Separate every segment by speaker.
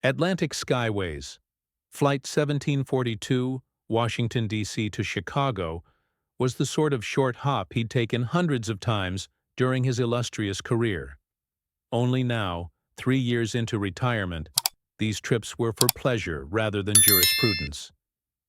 Speaker 1: Atlantic Skyways. Flight 1742, Washington, D.C. to Chicago, was the sort of short hop he'd taken hundreds of times during his illustrious career. Only now, 3 years into retirement, these trips were for pleasure rather than jurisprudence.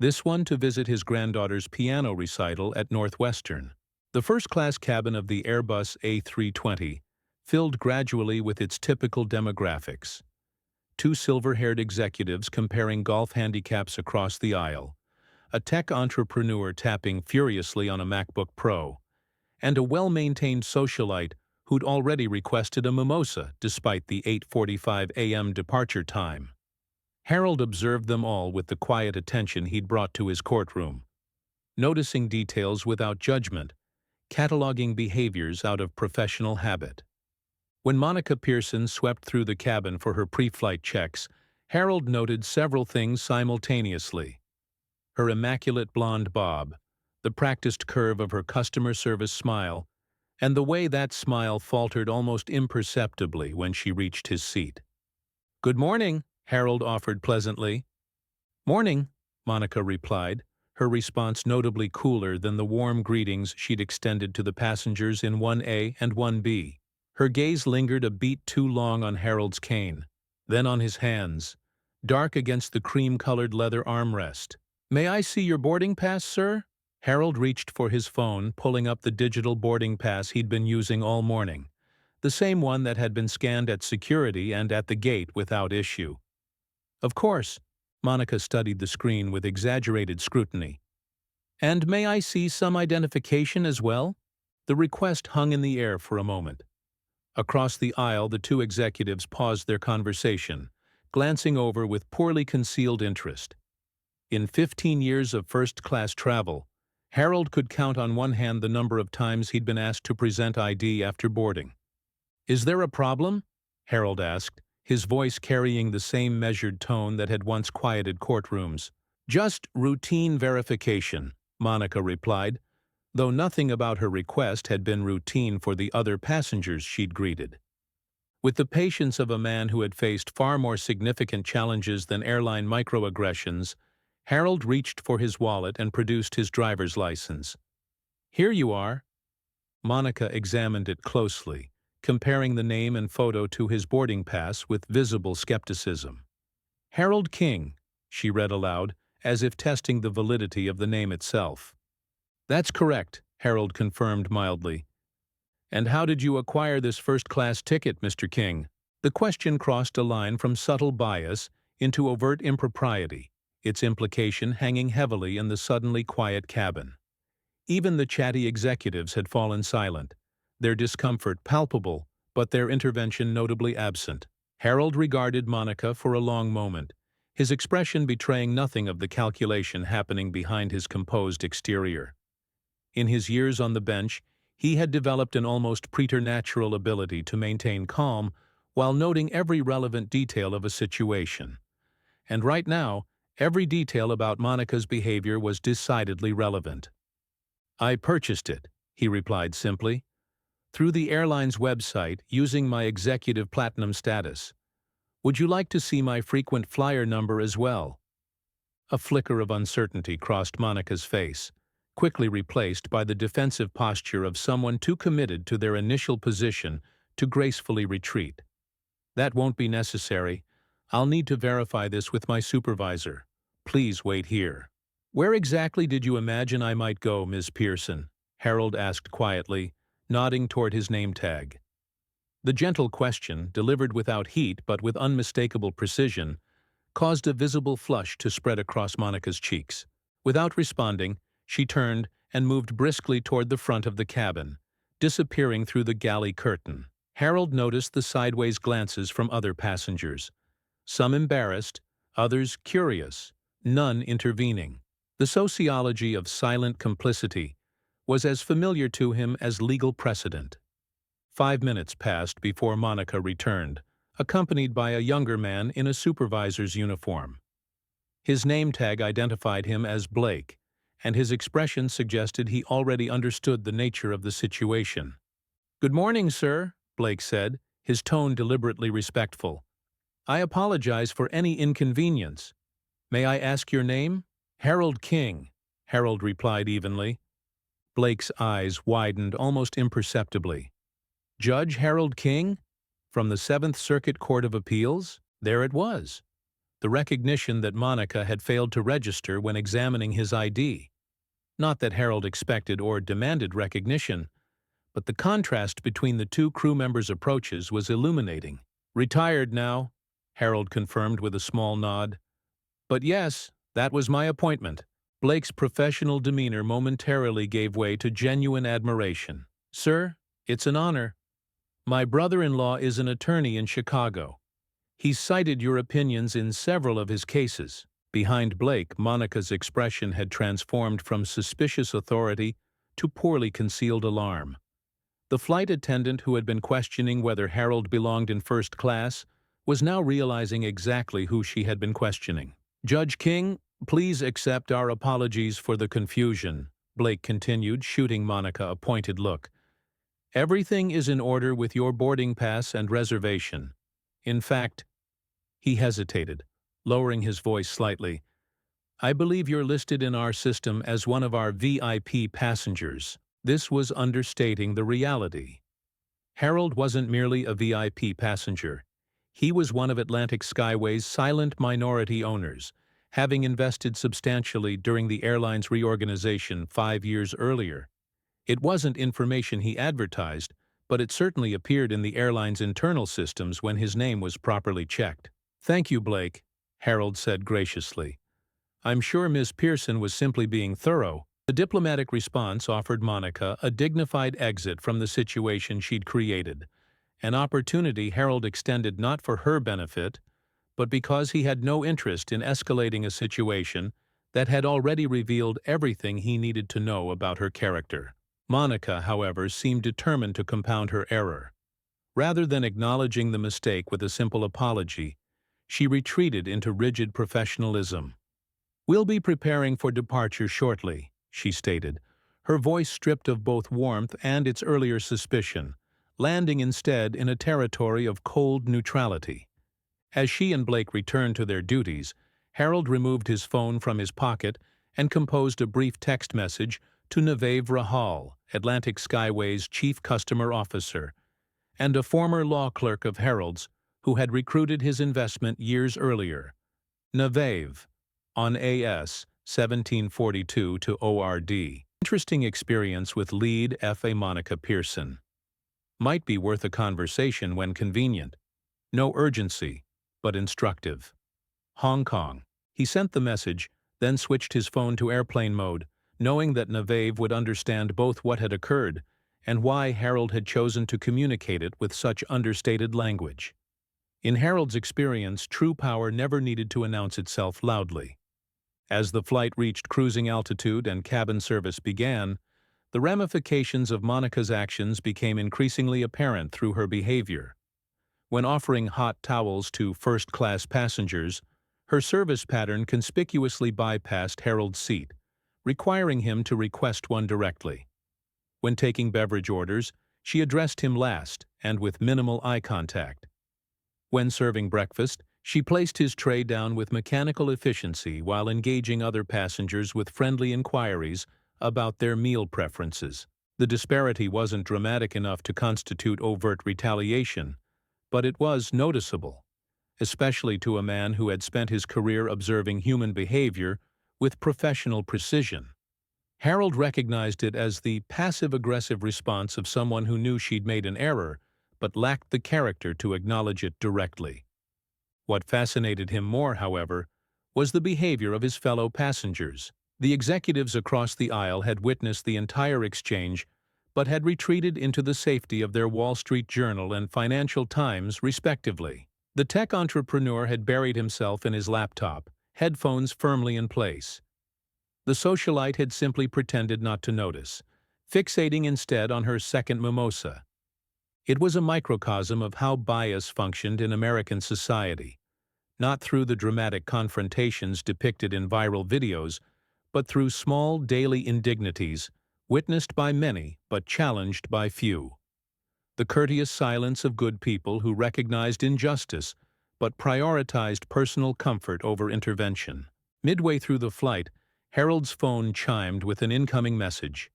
Speaker 1: This one to visit his granddaughter's piano recital at Northwestern. The first-class cabin of the Airbus A320 filled gradually with its typical demographics. Two silver-haired executives comparing golf handicaps across the aisle, a tech entrepreneur tapping furiously on a MacBook Pro, and a well-maintained socialite who'd already requested a mimosa despite the 8:45 a.m. departure time. Harold observed them all with the quiet attention he'd brought to his courtroom, noticing details without judgment, cataloging behaviors out of professional habit. When Monica Pearson swept through the cabin for her pre-flight checks, Harold noted several things simultaneously. Her immaculate blonde bob, the practiced curve of her customer service smile, and the way that smile faltered almost imperceptibly when she reached his seat. "Good morning," Harold offered pleasantly. "Morning," Monica replied, her response notably cooler than the warm greetings she'd extended to the passengers in 1A and 1B. Her gaze lingered a beat too long on Harold's cane, then on his hands, dark against the cream-colored leather armrest. "May I see your boarding pass, sir?" Harold reached for his phone, pulling up the digital boarding pass he'd been using all morning, the same one that had been scanned at security and at the gate without issue. "Of course," Monica studied the screen with exaggerated scrutiny. "And may I see some identification as well?" The request hung in the air for a moment. Across the aisle, the two executives paused their conversation, glancing over with poorly concealed interest. In 15 years of first-class travel, Harold could count on one hand the number of times he'd been asked to present ID after boarding. "Is there a problem?" Harold asked, his voice carrying the same measured tone that had once quieted courtrooms. "Just routine verification," Monica replied, though nothing about her request had been routine for the other passengers she'd greeted. With the patience of a man who had faced far more significant challenges than airline microaggressions, Harold reached for his wallet and produced his driver's license. "Here you are." Monica examined it closely, comparing the name and photo to his boarding pass with visible skepticism. "Harold King," she read aloud, as if testing the validity of the name itself. "That's correct," Harold confirmed mildly. "And how did you acquire this first-class ticket, Mr. King?" The question crossed a line from subtle bias into overt impropriety, its implication hanging heavily in the suddenly quiet cabin. Even the chatty executives had fallen silent, their discomfort palpable, but their intervention notably absent. Harold regarded Monica for a long moment, his expression betraying nothing of the calculation happening behind his composed exterior. In his years on the bench, he had developed an almost preternatural ability to maintain calm while noting every relevant detail of a situation. And right now, every detail about Monica's behavior was decidedly relevant. "I purchased it," he replied simply, "through the airline's website using my executive platinum status. Would you like to see my frequent flyer number as well?" A flicker of uncertainty crossed Monica's face, quickly replaced by the defensive posture of someone too committed to their initial position to gracefully retreat. "That won't be necessary. I'll need to verify this with my supervisor. Please wait here." "Where exactly did you imagine I might go, Ms. Pearson?" Harold asked quietly, nodding toward his name tag. The gentle question, delivered without heat but with unmistakable precision, caused a visible flush to spread across Monica's cheeks. Without responding, she turned and moved briskly toward the front of the cabin, disappearing through the galley curtain. Harold noticed the sideways glances from other passengers, some embarrassed, others curious, none intervening. The sociology of silent complicity was as familiar to him as legal precedent. 5 minutes passed before Monica returned, accompanied by a younger man in a supervisor's uniform. His name tag identified him as Blake, and his expression suggested he already understood the nature of the situation. "Good morning, sir," Blake said, his tone deliberately respectful. I apologize for any inconvenience. May I ask your name? Harold King, Harold replied evenly. Blake's eyes widened almost imperceptibly. Judge Harold King? From the Seventh Circuit Court of Appeals? There it was. The recognition that Monica had failed to register when examining his ID. Not that Harold expected or demanded recognition, but the contrast between the two crew members' approaches was illuminating. Retired now, Harold confirmed with a small nod. But yes, that was my appointment. Blake's professional demeanor momentarily gave way to genuine admiration. Sir, it's an honor. My brother-in-law is an attorney in Chicago. He's cited your opinions in several of his cases. Behind Blake, Monica's expression had transformed from suspicious authority to poorly concealed alarm. The flight attendant who had been questioning whether Harold belonged in first class was now realizing exactly who she had been questioning. Judge King, please accept our apologies for the confusion, Blake continued, shooting Monica a pointed look. Everything is in order with your boarding pass and reservation. In fact, he hesitated, lowering his voice slightly. I believe you're listed in our system as one of our VIP passengers. This was understating the reality. Harold wasn't merely a VIP passenger. He was one of Atlantic Skyway's silent minority owners, having invested substantially during the airline's reorganization 5 years earlier. It wasn't information he advertised, but it certainly appeared in the airline's internal systems when his name was properly checked. Thank you, Blake, Harold said graciously. I'm sure Miss Pearson was simply being thorough. The diplomatic response offered Monica a dignified exit from the situation she'd created, an opportunity Harold extended not for her benefit, but because he had no interest in escalating a situation that had already revealed everything he needed to know about her character. Monica, however, seemed determined to compound her error. Rather than acknowledging the mistake with a simple apology, she retreated into rigid professionalism. We'll be preparing for departure shortly, she stated, her voice stripped of both warmth and its earlier suspicion, landing instead in a territory of cold neutrality. As she and Blake returned to their duties, Harold removed his phone from his pocket and composed a brief text message to Navev Rahal, Atlantic Skyway's chief customer officer, and a former law clerk of Harold's who had recruited his investment years earlier. Navev, on AS 1742 to ORD. Interesting experience with lead F.A. Monica Pearson. Might be worth a conversation when convenient. No urgency, but instructive. Hong Kong. He sent the message, then switched his phone to airplane mode, knowing that Navev would understand both what had occurred and why Harold had chosen to communicate it with such understated language. In Harold's experience, true power never needed to announce itself loudly. As the flight reached cruising altitude and cabin service began, the ramifications of Monica's actions became increasingly apparent through her behavior. When offering hot towels to first-class passengers, her service pattern conspicuously bypassed Harold's seat, requiring him to request one directly. When taking beverage orders, she addressed him last and with minimal eye contact. When serving breakfast, she placed his tray down with mechanical efficiency while engaging other passengers with friendly inquiries about their meal preferences. The disparity wasn't dramatic enough to constitute overt retaliation, but it was noticeable, especially to a man who had spent his career observing human behavior with professional precision. Harold recognized it as the passive-aggressive response of someone who knew she'd made an error but lacked the character to acknowledge it directly. What fascinated him more, however, was the behavior of his fellow passengers. The executives across the aisle had witnessed the entire exchange but had retreated into the safety of their Wall Street Journal and Financial Times, respectively. The tech entrepreneur had buried himself in his laptop, headphones firmly in place. The socialite had simply pretended not to notice, fixating instead on her second mimosa. It was a microcosm of how bias functioned in American society, not through the dramatic confrontations depicted in viral videos, but through small daily indignities witnessed by many but challenged by few. The courteous silence of good people who recognized injustice but prioritized personal comfort over intervention. Midway through the flight, Harold's phone chimed with an incoming message.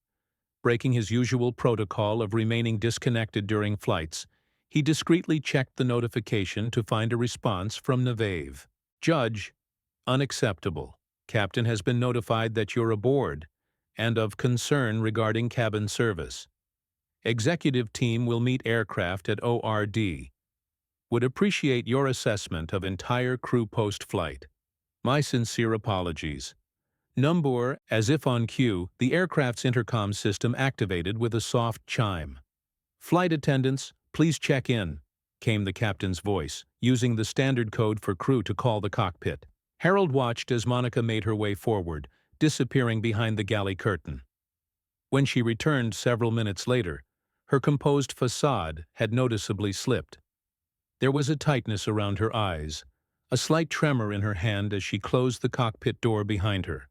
Speaker 1: Breaking his usual protocol of remaining disconnected during flights, he discreetly checked the notification to find a response from Navave. Judge, unacceptable. Captain has been notified that you're aboard and of concern regarding cabin service. Executive team will meet aircraft at ORD. Would appreciate your assessment of entire crew post-flight. My sincere apologies. Numbur, as if on cue, the aircraft's intercom system activated with a soft chime. Flight attendants, please check in, came the captain's voice, using the standard code for crew to call the cockpit. Harold watched as Monica made her way forward, disappearing behind the galley curtain. When she returned several minutes later, her composed facade had noticeably slipped. There was a tightness around her eyes, a slight tremor in her hand as she closed the cockpit door behind her.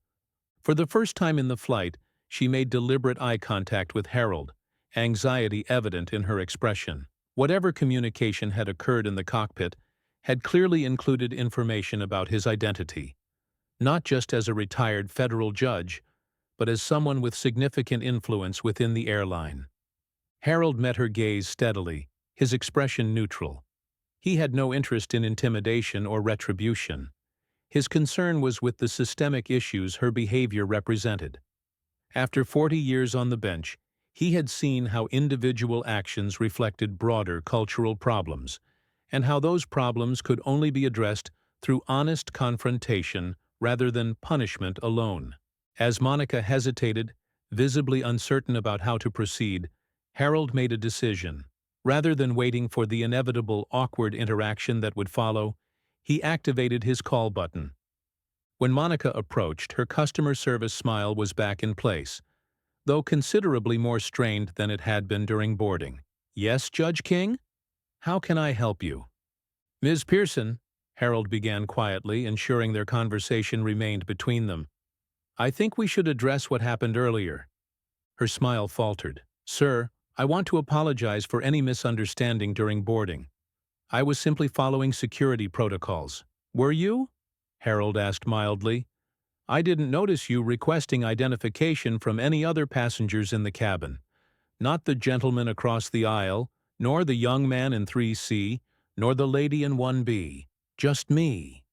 Speaker 1: For the first time in the flight, she made deliberate eye contact with Harold, anxiety evident in her expression. Whatever communication had occurred in the cockpit had clearly included information about his identity, not just as a retired federal judge, but as someone with significant influence within the airline. Harold met her gaze steadily, his expression neutral. He had no interest in intimidation or retribution. His concern was with the systemic issues her behavior represented. After 40 years on the bench, he had seen how individual actions reflected broader cultural problems, and how those problems could only be addressed through honest confrontation rather than punishment alone. As Monica hesitated, visibly uncertain about how to proceed, Harold made a decision. Rather than waiting for the inevitable awkward interaction that would follow, he activated his call button. When Monica approached, her customer service smile was back in place, though considerably more strained than it had been during boarding. "Yes, Judge King? How can I help you?" "Ms. Pearson," Harold began quietly, ensuring their conversation remained between them. "I think we should address what happened earlier." Her smile faltered. "Sir, I want to apologize for any misunderstanding during boarding. I was simply following security protocols." "Were you?" Harold asked mildly. "I didn't notice you requesting identification from any other passengers in the cabin. Not the gentleman across the aisle, nor the young man in 3C, nor the lady in 1B. Just me."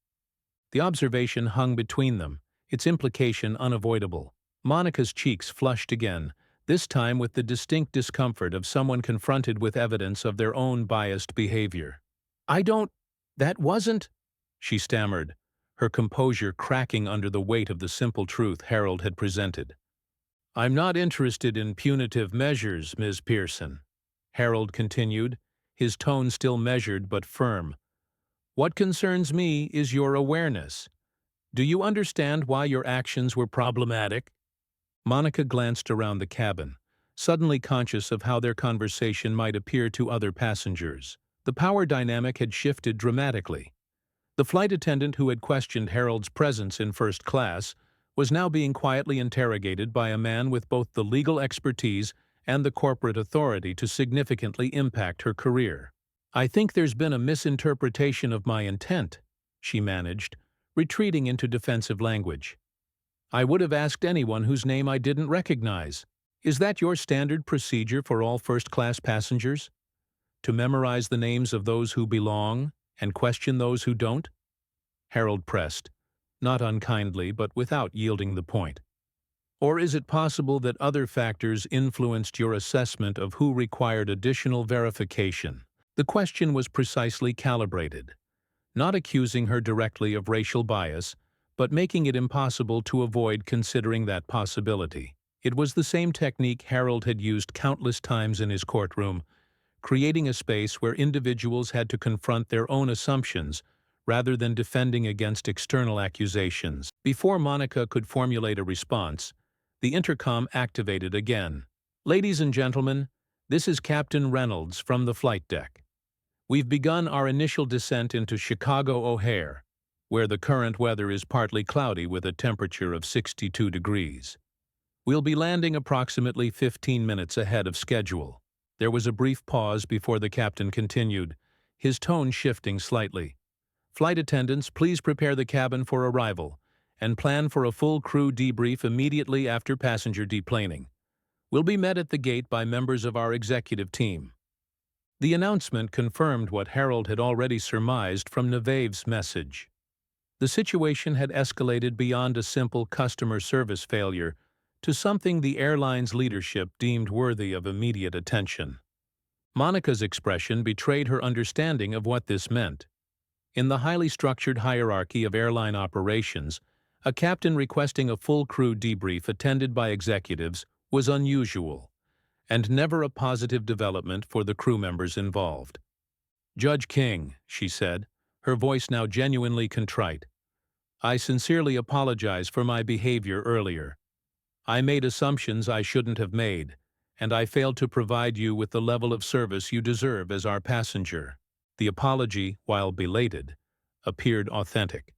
Speaker 1: The observation hung between them, its implication unavoidable. Monica's cheeks flushed again, this time with the distinct discomfort of someone confronted with evidence of their own biased behavior. "That wasn't," she stammered, her composure cracking under the weight of the simple truth Harold had presented. "I'm not interested in punitive measures, Ms. Pearson," Harold continued, his tone still measured but firm. "What concerns me is your awareness. Do you understand why your actions were problematic?" Monica glanced around the cabin, suddenly conscious of how their conversation might appear to other passengers. The power dynamic had shifted dramatically. The flight attendant who had questioned Harold's presence in first class was now being quietly interrogated by a man with both the legal expertise and the corporate authority to significantly impact her career. "I think there's been a misinterpretation of my intent," she managed, retreating into defensive language. "I would have asked anyone whose name I didn't recognize. Is that your standard procedure for all first-class passengers? To memorize the names of those who belong and question those who don't?" Harold pressed, not unkindly but without yielding the point. "Or is it possible that other factors influenced your assessment of who required additional verification?" The question was precisely calibrated, not accusing her directly of racial bias, but making it impossible to avoid considering that possibility. It was the same technique Harold had used countless times in his courtroom, creating a space where individuals had to confront their own assumptions rather than defending against external accusations. Before Monica could formulate a response, the intercom activated again. "Ladies and gentlemen, this is Captain Reynolds from the flight deck. We've begun our initial descent into Chicago O'Hare, where the current weather is partly cloudy with a temperature of 62 degrees. We'll be landing approximately 15 minutes ahead of schedule." There was a brief pause before the captain continued, his tone shifting slightly. Flight attendants, please prepare the cabin for arrival and plan for a full crew debrief immediately after passenger deplaning. We'll be met at the gate by members of our executive team." The announcement confirmed what Harold had already surmised from Nevev's message. The situation had escalated beyond a simple customer service failure to something the airline's leadership deemed worthy of immediate attention. Monica's expression betrayed her understanding of what this meant. In the highly structured hierarchy of airline operations, a captain requesting a full crew debrief attended by executives was unusual, and never a positive development for the crew members involved. "Judge King," she said, her voice now genuinely contrite, "I sincerely apologize for my behavior earlier. I made assumptions I shouldn't have made, and I failed to provide you with the level of service you deserve as our passenger." The apology, while belated, appeared authentic.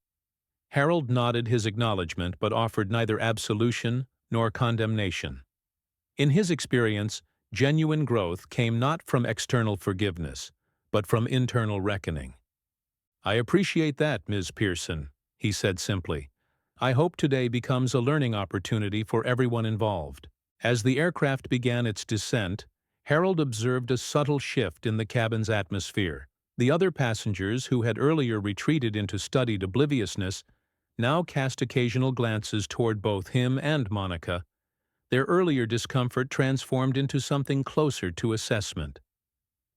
Speaker 1: Harold nodded his acknowledgement but offered neither absolution nor condemnation. In his experience, genuine growth came not from external forgiveness, but from internal reckoning. "I appreciate that, Ms. Pearson," he said simply. "I hope today becomes a learning opportunity for everyone involved." As the aircraft began its descent, Harold observed a subtle shift in the cabin's atmosphere. The other passengers, who had earlier retreated into studied obliviousness, now cast occasional glances toward both him and Monica, their earlier discomfort transformed into something closer to assessment.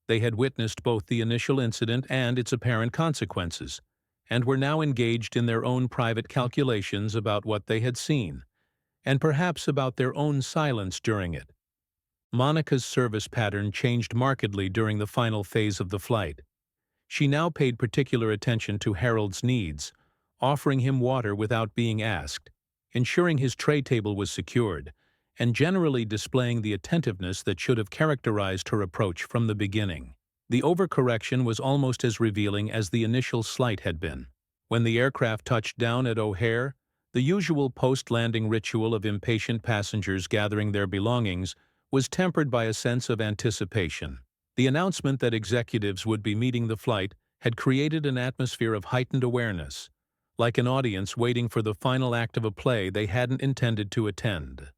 Speaker 1: They had witnessed both the initial incident and its apparent consequences, and were now engaged in their own private calculations about what they had seen, and perhaps about their own silence during it. Monica's service pattern changed markedly during the final phase of the flight. She now paid particular attention to Harold's needs, offering him water without being asked, ensuring his tray table was secured, and generally displaying the attentiveness that should have characterized her approach from the beginning. The overcorrection was almost as revealing as the initial slight had been. When the aircraft touched down at O'Hare, the usual post-landing ritual of impatient passengers gathering their belongings was tempered by a sense of anticipation. The announcement that executives would be meeting the flight had created an atmosphere of heightened awareness, like an audience waiting for the final act of a play they hadn't intended to attend.